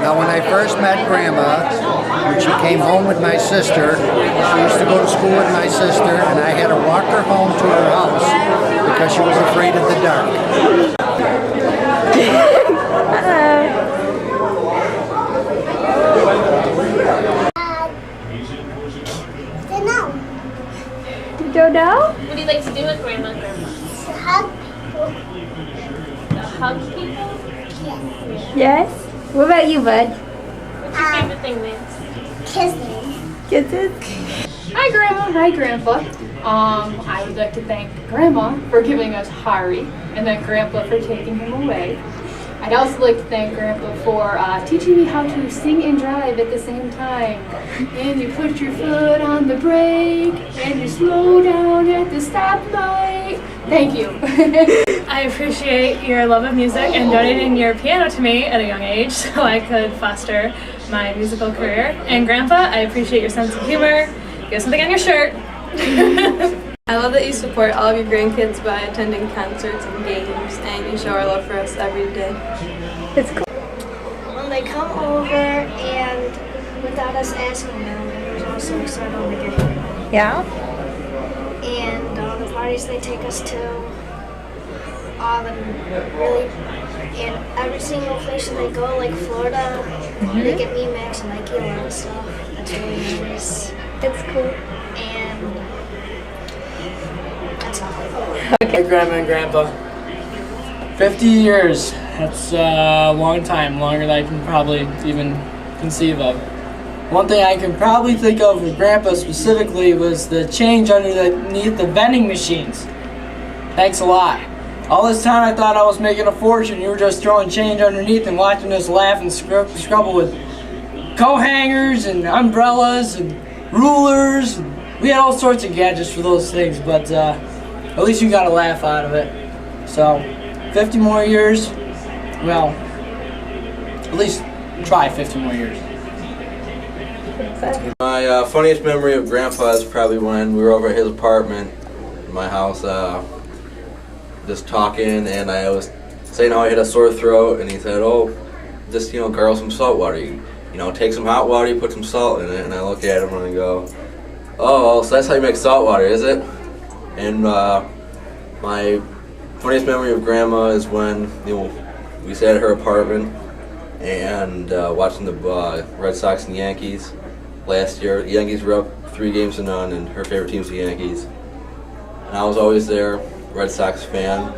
Now, when I first met Grandma, when she came home with my sister, she used to go to school with my sister, and I had to walk her home to her house because she was afraid of the dark. You don't know? What do you like to do with Grandma and Grandpa? Hug people. Hug people? Yes. What about you, bud? What's your favorite thing, Lance? Kisses. Kisses? Hi, Grandma. Hi, Grandpa. I would like to thank Grandma for giving us Hari, and then Grandpa for taking him away. I'd also like to thank Grandpa for teaching me how to sing and drive at the same time. And you put your foot on the brake, and you slow down at the stoplight. Thank you. I appreciate your love of music and donating your piano to me at a young age so I could foster my musical career. And Grandpa, I appreciate your sense of humor. You have something on your shirt. I love that you support all of your grandkids by attending concerts and games, and you show our love for us every day. It's cool. When they come over and without us asking them, it was also excited on the game. Yeah? And the parties they take us to, all the really, and every single place that they go, like Florida, they get me Max and Nike a lot of stuff. That's really nice. It's cool. And that's all. Hey, Grandma and Grandpa. 50 years. That's a long time, longer than I can probably even conceive of. One thing I can probably think of with Grandpa specifically was the change underneath the vending machines. Thanks a lot. All this time I thought I was making a fortune. You were just throwing change underneath and watching us laugh and scrabble with coat hangers and umbrellas and rulers. We had all sorts of gadgets for those things, but at least you got a laugh out of it. So, 50 more years, well, at least try 50 more years. My funniest memory of Grandpa is probably when we were over at his apartment in my house, just talking, and I was saying how I had a sore throat, and he said, "Oh, just gargle some salt water. You take some hot water, you put some salt in it." And I look at him and I go, "Oh, so that's how you make salt water, is it?" And my funniest memory of Grandma is when we sat at her apartment and watching the Red Sox and Yankees last year. The Yankees were up 3-0, and her favorite team's the Yankees. And I was always there, Red Sox fan.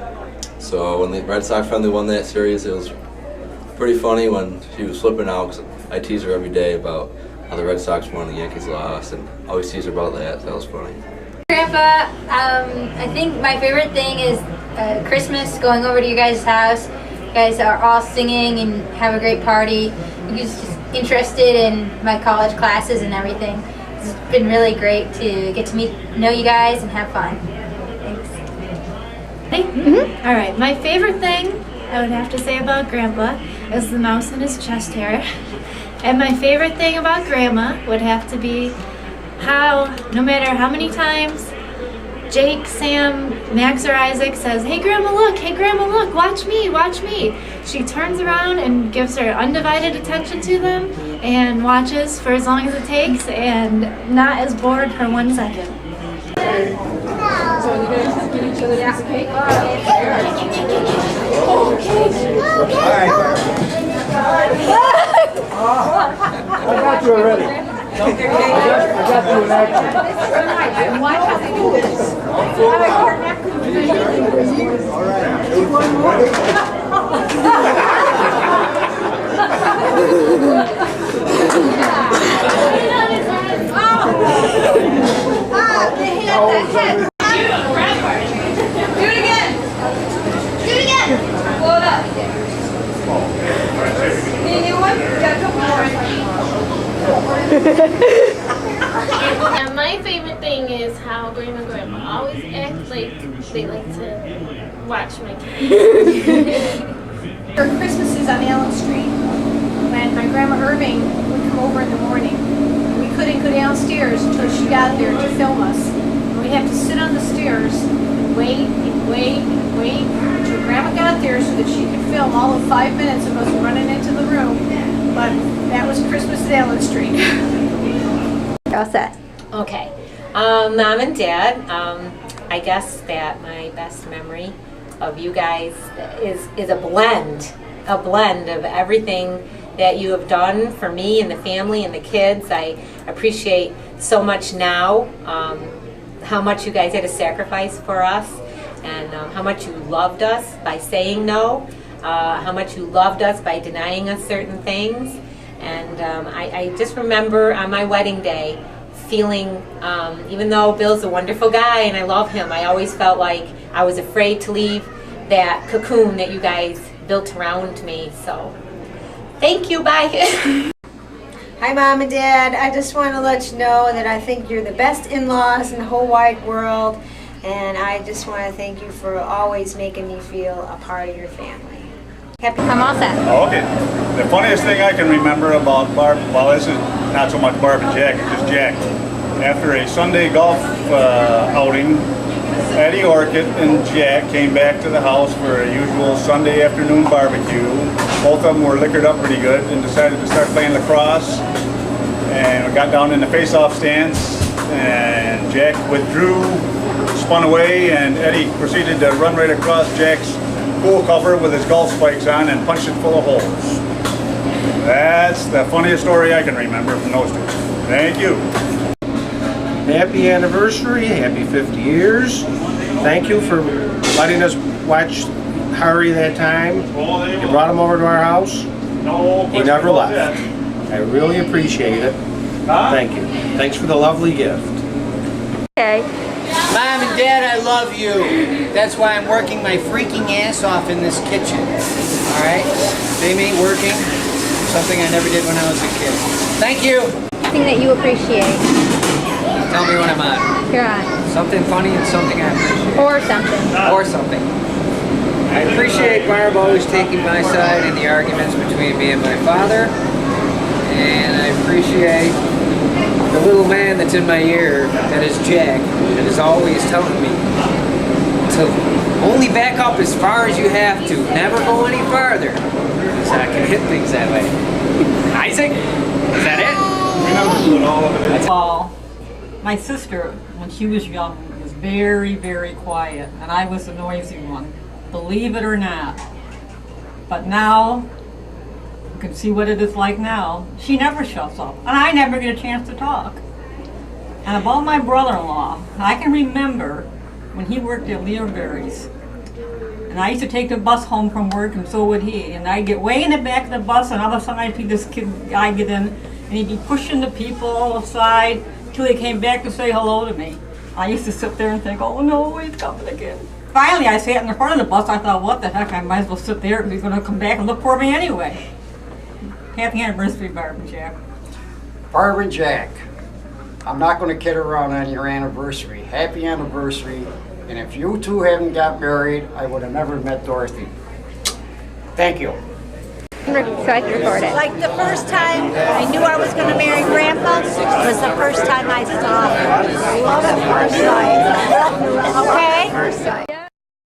So when the Red Sox finally won that series, it was pretty funny when she was flipping out, because I tease her every day about how the Red Sox won and the Yankees lost, and I always tease her about that, so that was funny. Grandpa, I think my favorite thing is Christmas, going over to you guys' house. You guys are all singing and have a great party. You guys just interested in my college classes and everything. It's been really great to get to know you guys and have fun. Thanks. Hey. All right, my favorite thing I would have to say about Grandpa is the mouse in his chest hair. And my favorite thing about Grandma would have to be how, no matter how many times Jake, Sam, Max, or Isaac says, "Hey Grandma, look! Hey Grandma, look! Watch me! Watch me!" She turns around and gives her undivided attention to them and watches for as long as it takes and not is bored for 1 second. So you guys just give each other a piece of cake? I got you already. I got you an action. Watch how they do this. All right. And my favorite thing is how Grandma and Grandpa always act like they like to watch my kids. Our Christmases on Allen Street, when my grandma Irving would come over in the morning. We couldn't go downstairs until she got there to film us. And we'd have to sit on the stairs and wait and wait and wait until Grandma got there so that she could film all of 5 minutes of us running into the room. But Christmas at Allen Street. You're all set. Okay. Mom and Dad, I guess that my best memory of you guys is a blend of everything that you have done for me and the family and the kids. I appreciate so much now how much you guys had to sacrifice for us, and how much you loved us by saying no, how much you loved us by denying us certain things. And I just remember on my wedding day feeling, even though Bill's a wonderful guy and I love him, I always felt like I was afraid to leave that cocoon that you guys built around me. So thank you. Bye. Hi, Mom and Dad. I just want to let you know that I think you're the best in-laws in the whole wide world, and I just want to thank you for always making me feel a part of your family. Happy. I'm all set. Oh, okay. The funniest thing I can remember about Barb, well, this is not so much Barb and Jack, it's just Jack. After a Sunday golf outing, Eddie Orchid and Jack came back to the house for a usual Sunday afternoon barbecue. Both of them were liquored up pretty good and decided to start playing lacrosse. And we got down in the face-off stance, and Jack withdrew, spun away, and Eddie proceeded to run right across Jack's pool cover with his golf spikes on and punched it full of holes. That's the funniest story I can remember from those two. Thank you. Happy anniversary, happy 50 years. Thank you for letting us watch Harry that time. You brought him over to our house. He never left. I really appreciate it. Thank you. Thanks for the lovely gift. Okay. Mom and Dad, I love you. That's why I'm working my freaking ass off in this kitchen. All right? They made working something I never did when I was a kid. Thank you. Something that you appreciate. Tell me when I'm on. You're on. Something funny and something I appreciate. Or something. Or something. I appreciate Barb always taking my side in the arguments between me and my father. And I appreciate the little man that's in my ear, that is Jack, that is always telling me to only back up as far as you have to, never go any farther, so I can hit things that way. Isaac? Is that it? Well, my sister, when she was young, was very, very quiet, and I was the noisy one, believe it or not. But now, you can see what it is like now. She never shuts up, and I never get a chance to talk. And about my brother-in-law, I can remember when he worked at Leo Berry's, and I used to take the bus home from work, and so would he. And I'd get way in the back of the bus, and all of a sudden I'd see this guy get in, and he'd be pushing the people aside till he came back to say hello to me. I used to sit there and think, oh no, he's coming again. Finally, I sat in the front of the bus. I thought, what the heck, I might as well sit there because he's going to come back and look for me anyway. Happy anniversary, Barb and Jack. Barb and Jack, I'm not going to kid around on your anniversary. Happy anniversary. And if you two hadn't got married, I would have never met Dorothy. Thank you. So I can record it. Like the first time I knew I was going to marry Grandpa was the first time I saw him. Love at first sight. Okay? First sight.